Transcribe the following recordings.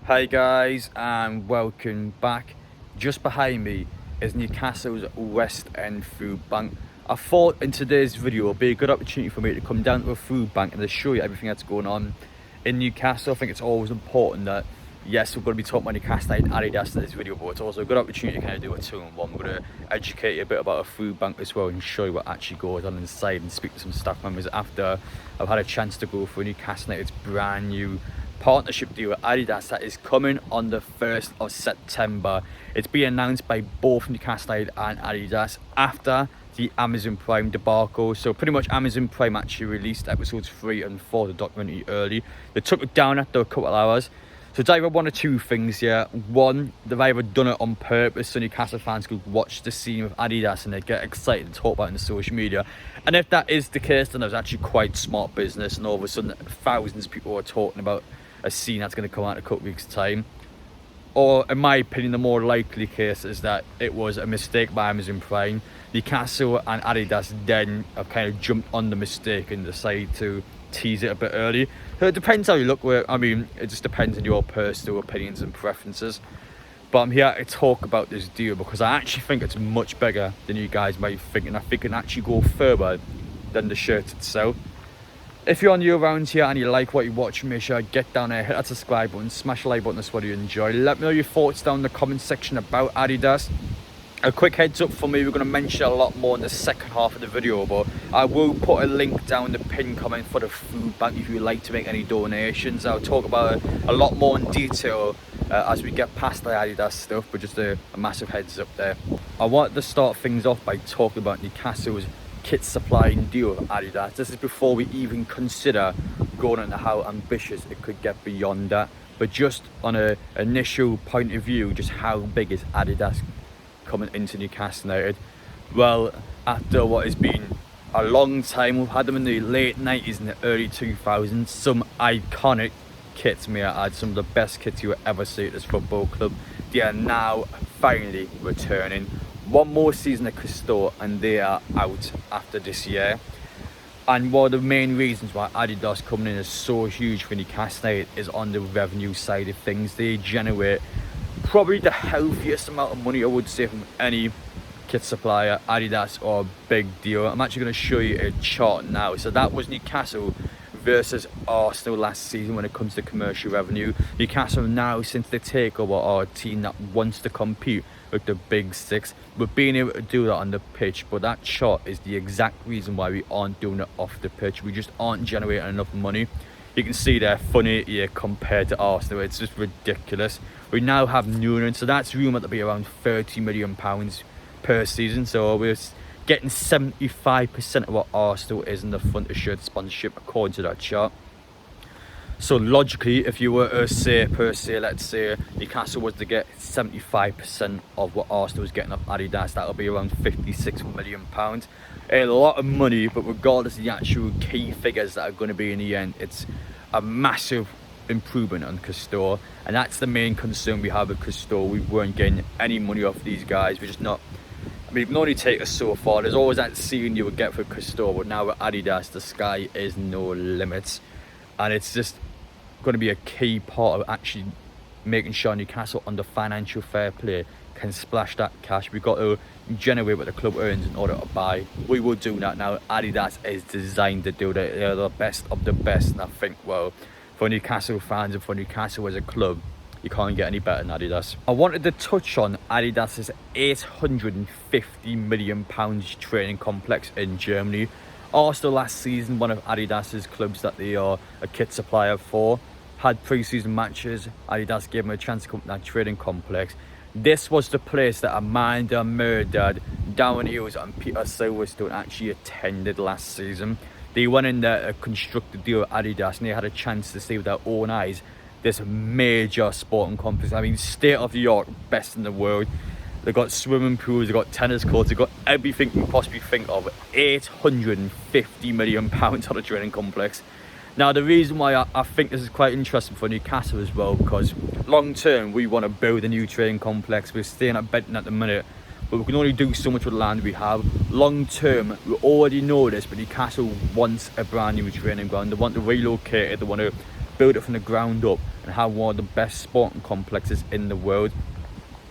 Hi guys, and welcome back. Just behind me is Newcastle's West End food bank. I thought in today's video it would be a good opportunity for me to come down to a food bank and to show you everything that's going on in Newcastle. I think it's always important that, yes, we're going to be talking about Newcastle United and Adidas in this video, but it's also a good opportunity to kind of do a two-in-one. We're going to educate you a bit about a food bank as well and show you what actually goes on inside and speak to some staff members after I've had a chance to go for Newcastle United's brand new partnership deal with Adidas that is coming on the 1st of September. It's been announced by both Newcastle United and Adidas after the Amazon Prime debacle. So pretty much Amazon Prime actually released episodes 3 and 4 of the documentary early. They took it down after a couple of hours. So it's either one or two things here. One, they've either done it on purpose so Newcastle fans could watch the scene with Adidas and they get excited to talk about it on social media. And if that is the case, then it was actually quite smart business, and all of a sudden thousands of people are talking about a scene that's going to come out in a couple of weeks' time. Or in my opinion, the more likely case is that it was a mistake by Amazon Prime. Newcastle and Adidas then have kind of jumped on the mistake and decided to tease it a bit early. So it depends how you look at it. I mean, it just depends on your personal opinions and preferences. But I'm here to talk about this deal because I actually think it's much bigger than you guys might think, and I think it can actually go further than the shirt itself. If you're new around here and you like what you watch, make sure you get down there, hit that subscribe button, smash the like button, that's what you enjoy. Let me know your thoughts down in the comment section about Adidas. A quick heads up for me, we're going to mention a lot more in the second half of the video, but I will put a link down in the pinned comment for the food bank if you'd like to make any donations. I'll talk about it a lot more in detail as we get past the Adidas stuff, but just a massive heads up there. I wanted to start things off by talking about Newcastle's kit supplying deal with Adidas. This is before we even consider going into how ambitious it could get beyond that, but just on an initial point of view, just how big is Adidas coming into Newcastle United? Well, after what has been a long time, we've had them in the late 90s and the early 2000s, some iconic kits, may I add, some of the best kits you will ever see at this football club. They are now finally returning. One more season at Castore and they are out after this year. And one of the main reasons why Adidas coming in is so huge for Newcastle United is on the revenue side of things. They generate probably the healthiest amount of money, I would say, from any kit supplier. Adidas are a big deal. I'm actually going to show you a chart now. So that was Newcastle versus Arsenal last season when it comes to commercial revenue. Newcastle now, since the takeover, are a team that wants to compete with the big six. We're being able to do that on the pitch, but that chart is the exact reason why we aren't doing it off the pitch. We just aren't generating enough money. You can see they're funny here compared to Arsenal. It's just ridiculous. We now have Newland, so that's rumoured to be around £30 million per season. So we're getting 75% of what Arsenal is in the front of shirt sponsorship according to that chart. So logically, if you were to say, per se, let's say Newcastle was to get 75% of what Arsenal was getting off Adidas, that would be around £56 million. A lot of money, but regardless of the actual key figures that are going to be in the end, it's a massive improvement on Castore, and that's the main concern we have with Castore. We weren't getting any money off these guys. We're just not. I mean, it can only take us so far. There's always that ceiling you would get for Castore, but now with Adidas, the sky is no limits, and it's just going to be a key part of actually making sure Newcastle, under financial fair play, can splash that cash. We've got to generate what the club earns in order to buy. We will do that now. Adidas is designed to do that. They're the best of the best, and I think, well, for Newcastle fans and for Newcastle as a club, you can't get any better than Adidas. I wanted to touch on Adidas's £850 million training complex in Germany. Arsenal last season, one of Adidas's clubs that they are a kit supplier for, had pre-season matches. Adidas gave them a chance to come to that training complex. This was the place that Amanda murdered, Darren Hughes and Peter Silverstone actually attended last season. They went in there to construct a deal with Adidas and they had a chance to see with their own eyes this major sporting complex. I mean, state of the art, best in the world. They've got swimming pools, they've got tennis courts, they've got everything you can possibly think of. £850 million on a training complex. Now, the reason why I think this is quite interesting for Newcastle as well, because long term we want to build a new training complex. We're staying at Benton at the minute, but we can only do so much with the land we have. Long term, we already know this, but Newcastle wants a brand new training ground. They want to relocate it, they want to build it from the ground up and have one of the best sporting complexes in the world.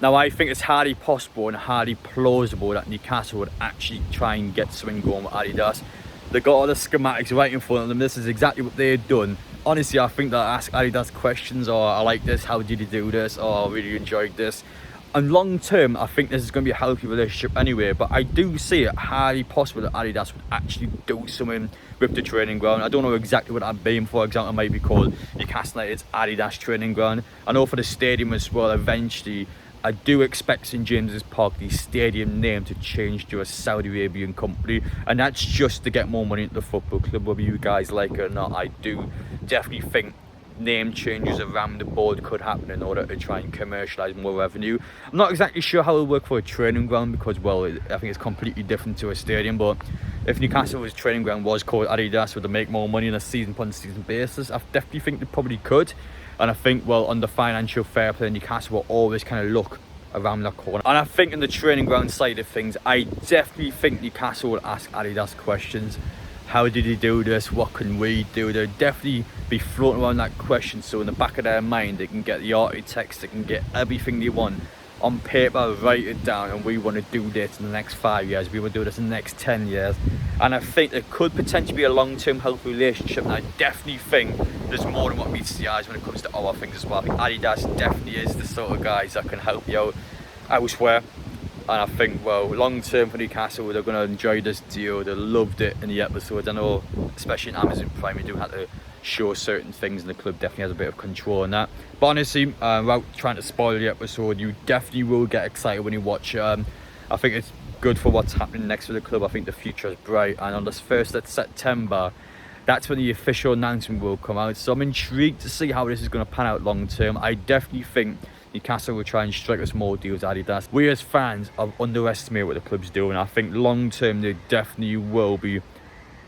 Now, I think it's hardly possible and hardly plausible that Newcastle would actually try and get something going with Adidas. They got all the schematics right in front of them. This is exactly what they've done. Honestly, I think they'll ask Adidas questions, or I like this, how did you do this, or I really enjoyed this. And long term, I think this is going to be a healthy relationship anyway, but I do see it highly possible that Adidas would actually do something with the training ground. I don't know exactly what that'd be. For example, it might be called Newcastle United's Adidas training ground. I know for the stadium as well, eventually, I do expect St James's Park, the stadium name, to change to a Saudi Arabian company, and that's just to get more money into the football club, whether you guys like it or not. I do definitely think name changes around the board could happen in order to try and commercialise more revenue. I'm not exactly sure how it'll work for a training ground because, well, I think it's completely different to a stadium, but if Newcastle's training ground was called Adidas, would they make more money on a season-upon-season basis? I definitely think they probably could. And I think, well, under financial fair play, Newcastle will always kind of look around that corner. And I think in the training ground side of things, I definitely think Newcastle will ask Adidas questions. How did he do this? What can we do? They'll definitely be floating around that question, so in the back of their mind they can get the architects, they can get everything they want on paper, write it down, and we want to do this in the next 5 years, we want to do this in the next 10 years. And I think there could potentially be a long-term healthy relationship, and I definitely think there's more than what meets the eyes when it comes to our things as well. I think Adidas definitely is the sort of guys that can help you out elsewhere. And I think, well, long term for Newcastle, they're going to enjoy this deal. They loved it in the episodes. I know, especially in Amazon Prime, you do have to show certain things, and the club definitely has a bit of control on that. But honestly, without trying to spoil the episode, you definitely will get excited when you watch it. I think it's good for what's happening next for the club. I think the future is bright. And on this 1st of September, that's when the official announcement will come out. So I'm intrigued to see how this is going to pan out long term. I definitely think Newcastle will try and strike us more deals with Adidas. We as fans have underestimated what the club's doing. I think long term they definitely will be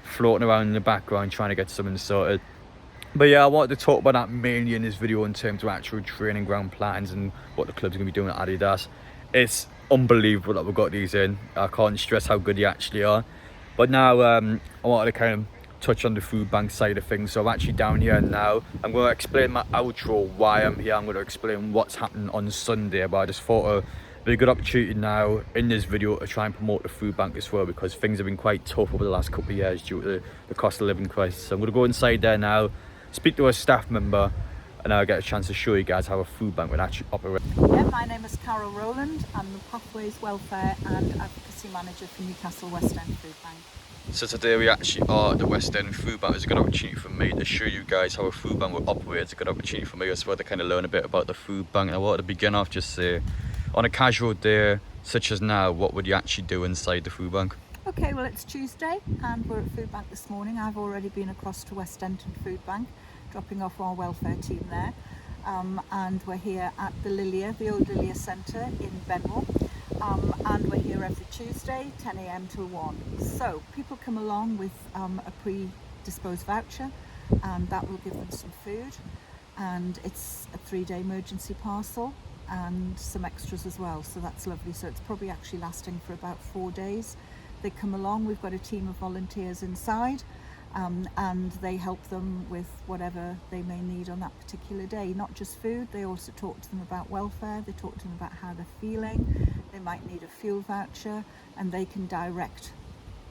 floating around in the background trying to get something sorted. But yeah, I wanted to talk about that mainly in this video in terms of actual training ground plans and what the club's going to be doing at Adidas. It's unbelievable that we've got these in. I can't stress how good they actually are. But now I wanted to kind of touch on the food bank side of things. So I'm actually down here now. I'm going to explain my outro, why I'm here. I'm going to explain what's happening on Sunday, but I just thought it'd be a good opportunity now in this video to try and promote the food bank as well, because things have been quite tough over the last couple of years due to the cost of living crisis. So I'm going to go inside there now, speak to a staff member, and I'll get a chance to show you guys how a food bank would actually operate. Yeah, my name is Carol Rowland. I'm the Pathways Welfare and Advocacy Manager for Newcastle West End Food Bank. So today we actually are at the West End Food Bank. It's a good opportunity for me to show you guys how a food bank will operate. It's a good opportunity for me as well to kind of learn a bit about the food bank. And I wanted to begin off just say, on a casual day such as now, what would you actually do inside the food bank? Okay, well it's Tuesday and we're at Food Bank this morning. I've already been across to West End Food Bank, dropping off our welfare team there. And we're here at the Lilia, the old Lilia Centre in Benwell. And we're here every Tuesday, 10 a.m. till 1. So people come along with a pre-disposed voucher, and that will give them some food, and it's a 3-day emergency parcel and some extras as well, so that's lovely. So it's probably actually lasting for about 4 days. They come along, we've got a team of volunteers inside, and they help them with whatever they may need on that particular day. Not just food, they also talk to them about welfare, they talk to them about how they're feeling, they might need a fuel voucher, and they can direct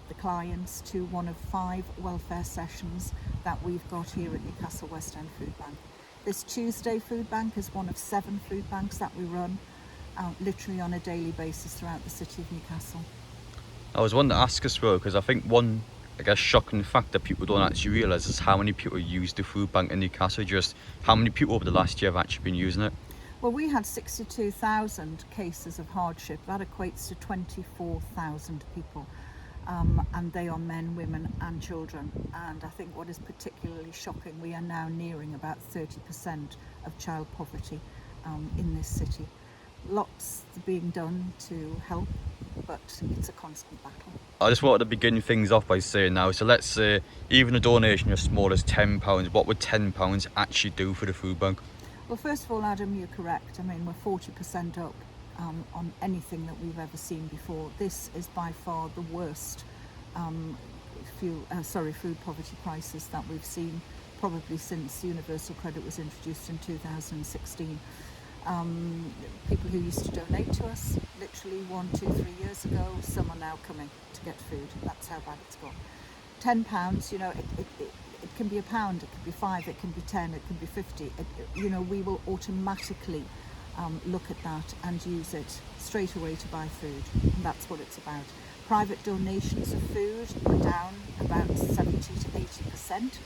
the clients to one of 5 welfare sessions that we've got here at Newcastle West End Food Bank. This Tuesday food bank is one of 7 food banks that we run literally on a daily basis throughout the city of Newcastle. I was wanting to ask as well, because I think one, I guess, shocking fact that people don't actually realise is how many people use the food bank in Newcastle. Just how many people over the last year have actually been using it? Well, we had 62,000 cases of hardship. That equates to 24,000 people. And they are men, women and children. And I think what is particularly shocking, we are now nearing about 30% of child poverty in this city. Lots being done to help, but it's a constant battle. I just wanted to begin things off by saying now, so let's say even a donation as small as £10, what would £10 actually do for the food bank? Well, first of all, Adam, you're correct. I mean, we're 40% up on anything that we've ever seen before. This is by far the worst food poverty crisis that we've seen probably since universal credit was introduced in 2016. People who used to donate to us literally 1, 2, 3 years ago, some are now coming to get food. That's how bad it's got. £10, you know, it can be £1, it can be 5, it can be 10, it can be 50. You know, we will automatically look at that and use it straight away to buy food. And that's what it's about. Private donations of food are down about 70 to 80%,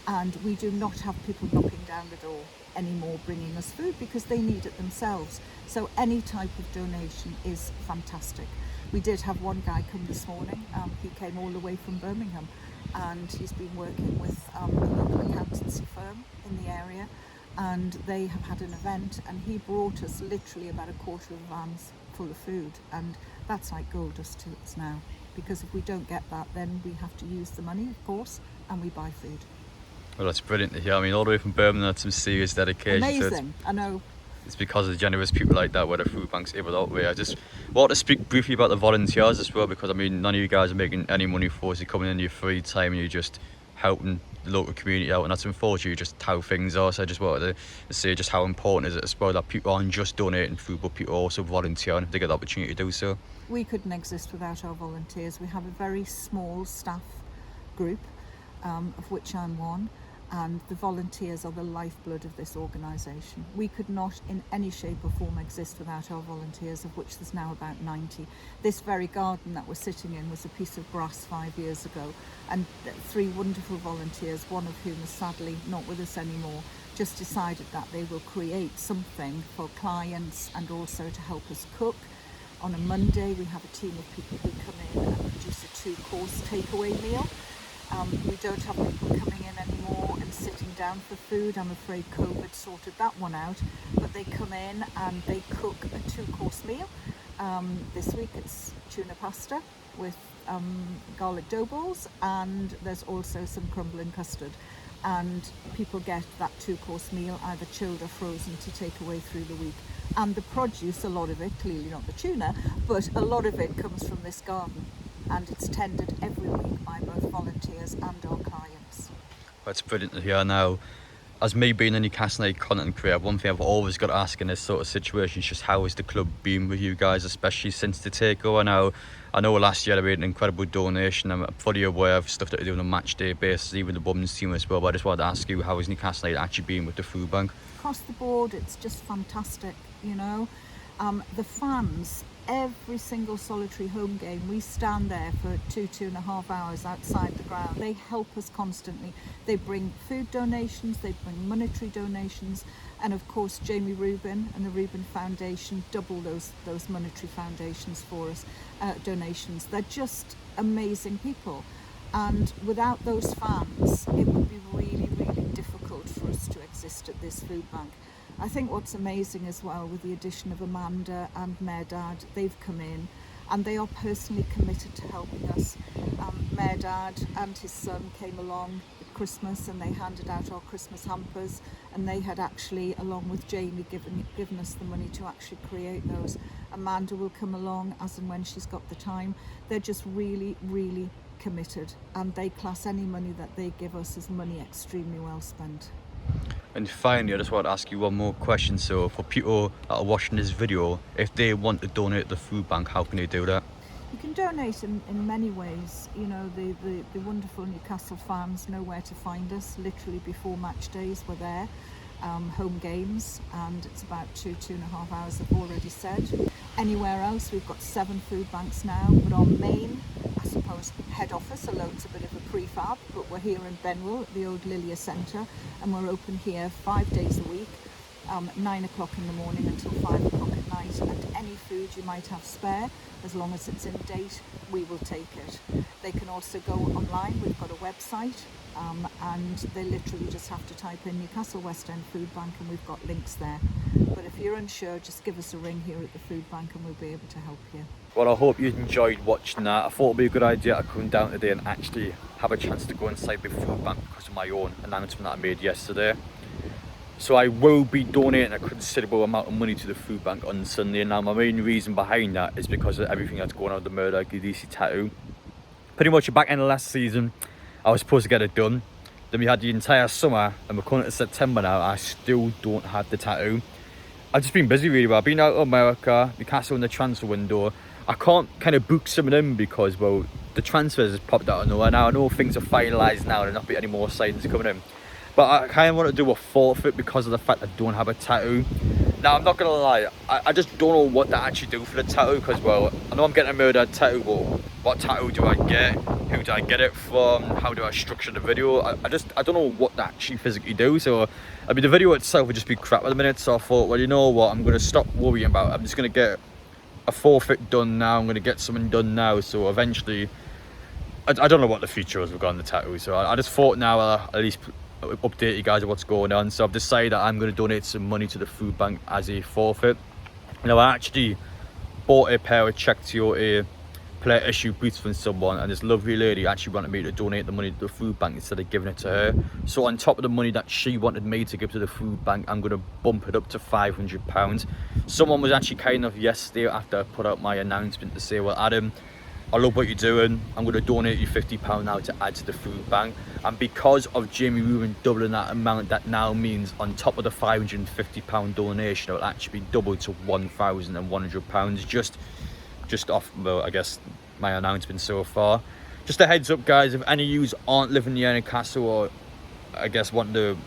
and we do not have people knocking down the door anymore bringing us food because they need it themselves. So any type of donation is fantastic. We did have one guy come this morning. He came all the way from Birmingham, and he's been working with a local accountancy firm in the area, and they have had an event, and he brought us literally about a quarter of vans full of food, and that's like gold dust to us now, because if we don't get that, then we have to use the money, of course, and we buy food. Well, that's brilliant to hear. I mean, all the way from Birmingham, that's some serious dedication. Amazing, I know. It's because of the generous people like that where the food bank's able to outweigh. I just want to speak briefly about the volunteers as well, because I mean, none of you guys are making any money for us. You're coming in your free time and you're just helping the local community out, and that's unfortunately just how things are. So I just wanted to say just how important is it as well that people aren't just donating food, but people are also volunteering if they get the opportunity to do so. We couldn't exist without our volunteers. We have a very small staff group, of which I'm one, and the volunteers are the lifeblood of this organisation. We could not in any shape or form exist without our volunteers, of which there's now about 90. This very garden that we're sitting in was a piece of brass 5 years ago, and 3 wonderful volunteers, one of whom is sadly not with us anymore, just decided that they will create something for clients and also to help us cook. On a Monday we have a team of people who come in and produce a 2-course takeaway meal. We don't have people coming in anymore and sitting down for food. I'm afraid COVID sorted that one out, but they come in and they cook a 2-course meal. This week it's tuna pasta with garlic dough balls, and there's also some crumbling custard, and people get that 2-course meal either chilled or frozen to take away through the week. And the produce, a lot of it, clearly not the tuna, but a lot of it comes from this garden, and it's tended every week by both volunteers and our clients. That's brilliant to hear. Now, as me being a Newcastle United content creator, one thing I've always got to ask in this sort of situation is just how has the club been with you guys, especially since the takeover. Now, I know last year they made an incredible donation. I'm fully aware of stuff that they do on a match day basis, even the women's team as well, but I just wanted to ask you, how has Newcastle United actually been with the food bank? Across the board, it's just fantastic, you know. The fans, every single solitary home game, we stand there for 2.5 hours outside the ground. They help us constantly. They bring food donations, they bring monetary donations, and of course Jamie Rubin and the Rubin Foundation double those monetary foundations for us, donations. They're just amazing people, and without those fans it would be really, really difficult for us to exist at this food bank. I think what's amazing as well with the addition of Amanda and Mehrdad, they've come in and they are personally committed to helping us. Mehrdad and his son came along at Christmas and they handed out our Christmas hampers, and they had actually, along with Jamie, given us the money to actually create those. Amanda will come along as and when she's got the time. They're just really, really committed, and they class any money that they give us as money extremely well spent. And finally, I just want to ask you one more question. So for people that are watching this video, if they want to donate to the food bank, how can they do that? You can donate in many ways. You know, the wonderful Newcastle fans know where to find us. Literally before match days we're there, home games, and it's about 2.5 hours, I've already said. Anywhere else, we've got 7 food banks now, but our main, I suppose, head office, although it's a bit of a prefab, but we're here in Benwell at the old Lilia Centre, and we're open here 5 days a week, 9 o'clock in the morning until 5 o'clock at night, and any food you might have spare, as long as it's in date, we will take it. They can also go online. We've got a website, and they literally just have to type in Newcastle West End Food Bank and we've got links there. But if you're unsure, just give us a ring here at the food bank and we'll be able to help you. Well, I hope you enjoyed watching that. I thought it'd be a good idea to come down today and actually have a chance to go inside the food bank because of my own announcement that I made yesterday. So I will be donating a considerable amount of money to the food bank on Sunday. Now my main reason behind that is because of everything that's going on with the murder of DC tattoo. Pretty much back end of last season, I was supposed to get it done. Then we had the entire summer, and we're coming to September now. I still don't have the tattoo. I've just been busy really well. I've been out of America, Newcastle in the transfer window. I can't kind of book something in because, well, the transfers has popped out of nowhere now. I know things are finalised now, there'll not be any more signings coming in. But I kind of want to do a forfeit because of the fact I don't have a tattoo. Now, I'm not going to lie, I just don't know what to actually do for the tattoo because, well, I know I'm getting a murdered tattoo, but what tattoo do I get? Who do I get it from? How do I structure the video? I don't know what to actually physically do. So, I mean, the video itself would just be crap at the minute. So I thought, well, you know what? I'm going to stop worrying about it. I'm just going to get a forfeit done now. I'm going to get something done now. So eventually, I don't know what the future is regarding the tattoo. So I just thought now I'll at least update you guys on what's going on. So I've decided that I'm going to donate some money to the food bank as a forfeit. Now, I actually bought a pair of check Toyota player issue boots from someone, and this lovely lady actually wanted me to donate the money to the food bank instead of giving it to her. So on top of the money that she wanted me to give to the food bank, I'm going to bump it up to £500. Someone was actually kind enough yesterday after I put out my announcement to say, well, Adam, I love what you're doing. I'm going to donate you £50 now to add to the food bank. And because of Jamie Rubin doubling that amount, that now means on top of the £550 donation, it will actually be doubled to £1,100 just off, well, I guess, my announcement so far. Just a heads up, guys, if any of you aren't living near Newcastle, or I guess want to,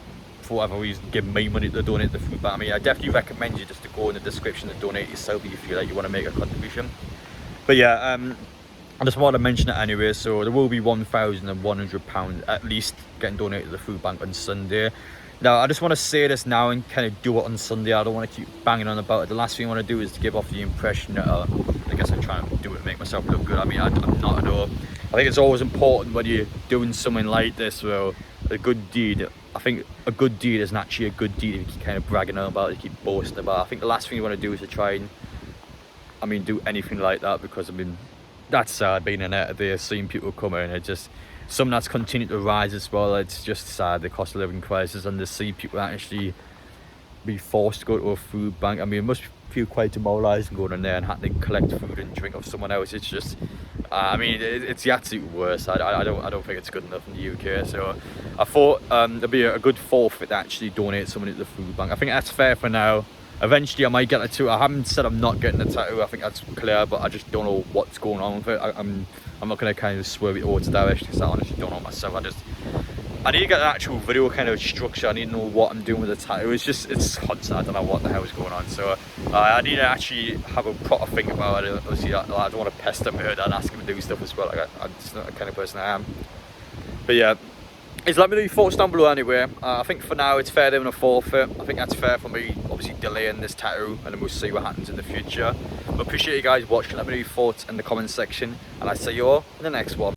for whatever reason, give me money to donate to the food bank, I mean, I definitely recommend you just to go in the description and donate yourself if you feel like you want to make a contribution. But yeah, I just wanted to mention it anyway. So there will be £1,100 at least getting donated to the food bank on Sunday. Now, I just want to say this now and kind of do it on Sunday. I don't want to keep banging on about it. The last thing I want to do is to give off the impression that I guess I'm trying to do it to make myself look good. I mean, I'm not at all. I think it's always important when you're doing something like this, well, a good deed. I think a good deed isn't actually a good deed if you keep kind of bragging on about it, you keep boasting about it. I think the last thing you want to do is to try and, I mean, do anything like that, because, I mean, that's sad being in it there, seeing people come in. It just, something that's continued to rise as well. It's just sad, the cost of living crisis, and to see people actually be forced to go to a food bank. I mean, it must feel quite demoralising going in there and having to collect food and drink off someone else. It's just, I mean, it's the absolute worst. I don't think it's good enough in the UK. So I thought there'd be a good forfeit to actually donate somebody to the food bank. I think that's fair for now. Eventually I might get a tattoo. I haven't said I'm not getting a tattoo, I think that's clear, but I just don't know what's going on with it. I'm not going to kind of swerve it towards direction because I honestly don't know myself. I need to get an actual video kind of structure. I need to know what I'm doing with the tattoo. It's constant. I don't know what the hell is going on. So I need to actually have a proper think about it. Obviously, I don't want to pester him and ask him to do stuff as well. I'm just not the kind of person I am. But yeah, let me know your thoughts down below anyway. I think for now it's fair doing a forfeit. I think that's fair for me, obviously delaying this tattoo, and then we'll see what happens in the future. But appreciate you guys watching. Let me know your thoughts in the comment section, and I'll see you all in the next one.